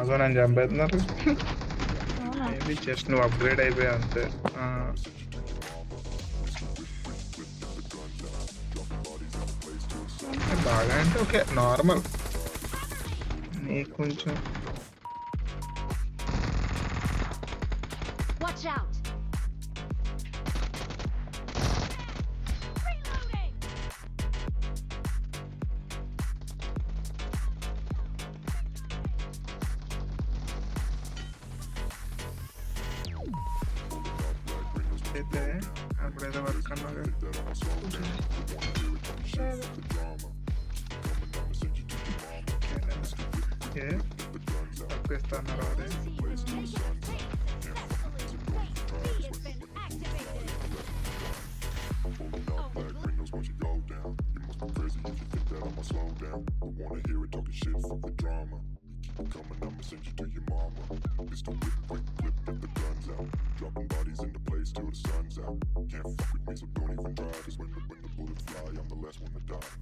అదో నన్ను చంపేస్తున్నారు. మేబీ జస్ట్ నువ్వు అప్గ్రేడ్ అయిపోయావు అంతే. బాగా అంటే ఓకే నార్మల్. నీకు కొంచెం అయితే అప్పుడేదో వర్క్ అన్నారు తప్పిస్తున్నారు. అదే coming, I'ma send you to your mama. It's the whip, quick clip, get the guns out. Dropping bodies into place till the sun's out. Can't fuck with me, so don't even try. Cause when the bullets fly, I'm the last one to die.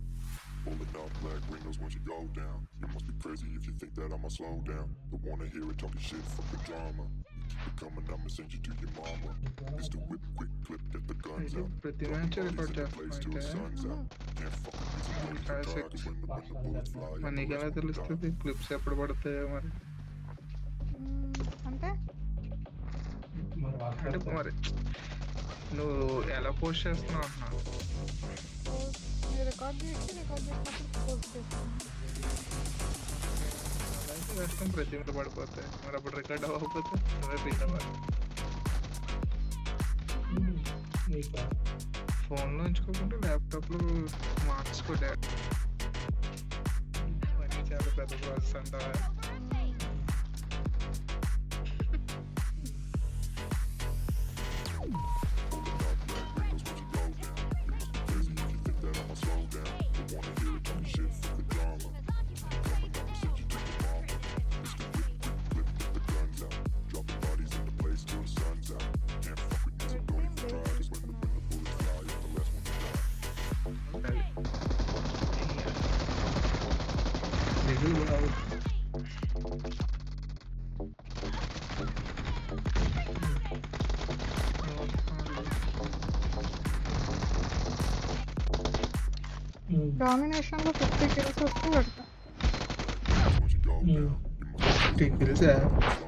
Pulling up black windows once you go down. You must be crazy if you think that I'ma slow down. Don't wanna hear it talking shit, fuck the drama. Keep it coming, I'ma send you to your mama. It's the whip, quick clip, get the guns out. ప్రతి match record Place till the sun's out. Can't fuck with me, so don't even try. Cause when the bullets fly, I'm the మనకి ఎలా తెలుస్తుంది clips ఎప్పుడు పడతాయో మరి. అంటే అంటే మరి నువ్వు ఎలా పోస్ట్ చేస్తున్నావు అంటున్నావు. రికార్డ్ చేసినప్పుడు పోస్ట్ చేస్తాను. అలాగే వేస్తాం ప్రతి ఇంట్లో పడిపోతాయి. మరి అప్పుడు రికార్డ్ అవ్వకపోతే నువ్వే పిక్ మరి. ఫోన్లో ఉంచుకోకుండా ల్యాప్టాప్లో మార్చుకోలే. మనీ చాలా పెద్ద ప్రాసెస్ అంటావా. డామినేషన్ లో 50 kills వస్తే పెడతా. తెలుసా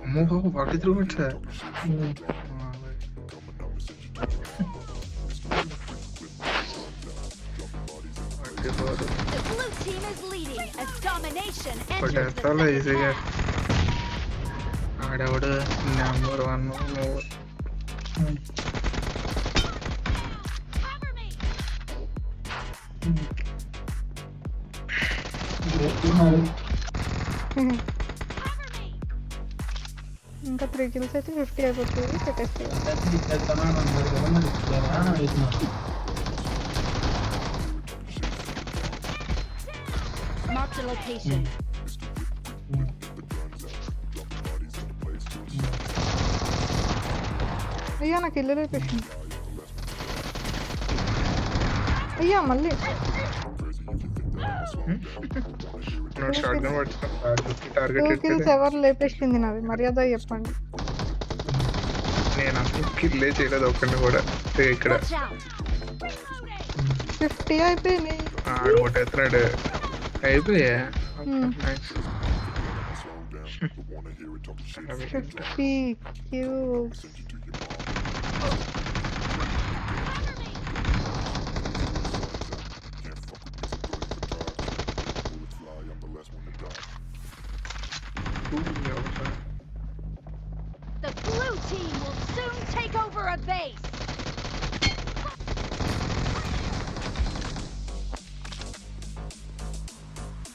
అమ్మో 43 మినిట్స్. కొట్టేస్తాలో ఈజీగా. ఆడెవడు నెంబర్ 1 నువ్వు. ఇంకా 3 kills అయితే 50 అయిపోతుంది. పెట్టేస్తాయి. Mark the location. అయ్యా నాకు ఇల్లు లేపేసింది. అయ్యా మళ్ళీ ఎవరు లేపేసింది నాది. మర్యాద చెప్పండి. నేను అసలు కిల్లే చేయలేదు ఒక్కడిని కూడా. ఇక్కడ 50 అయిపోయినాయి. కొట్టేస్తున్నాడు. అయిపోయా 50 kills. The blue team will soon take over a base.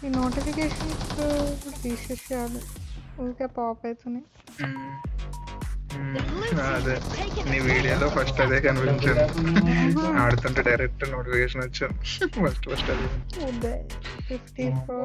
ఈ నోటిఫికేషన్స్ తీసేసేయాలి. ఊరికే పాప్ అవుతున్నాయి. అదే నీ వీడియోలో ఫస్ట్ అదే కనిపించింది. ఆడుతుంటే డైరెక్ట్ నోటిఫికేషన్ వచ్చింది. ఫస్ట్ అదే 54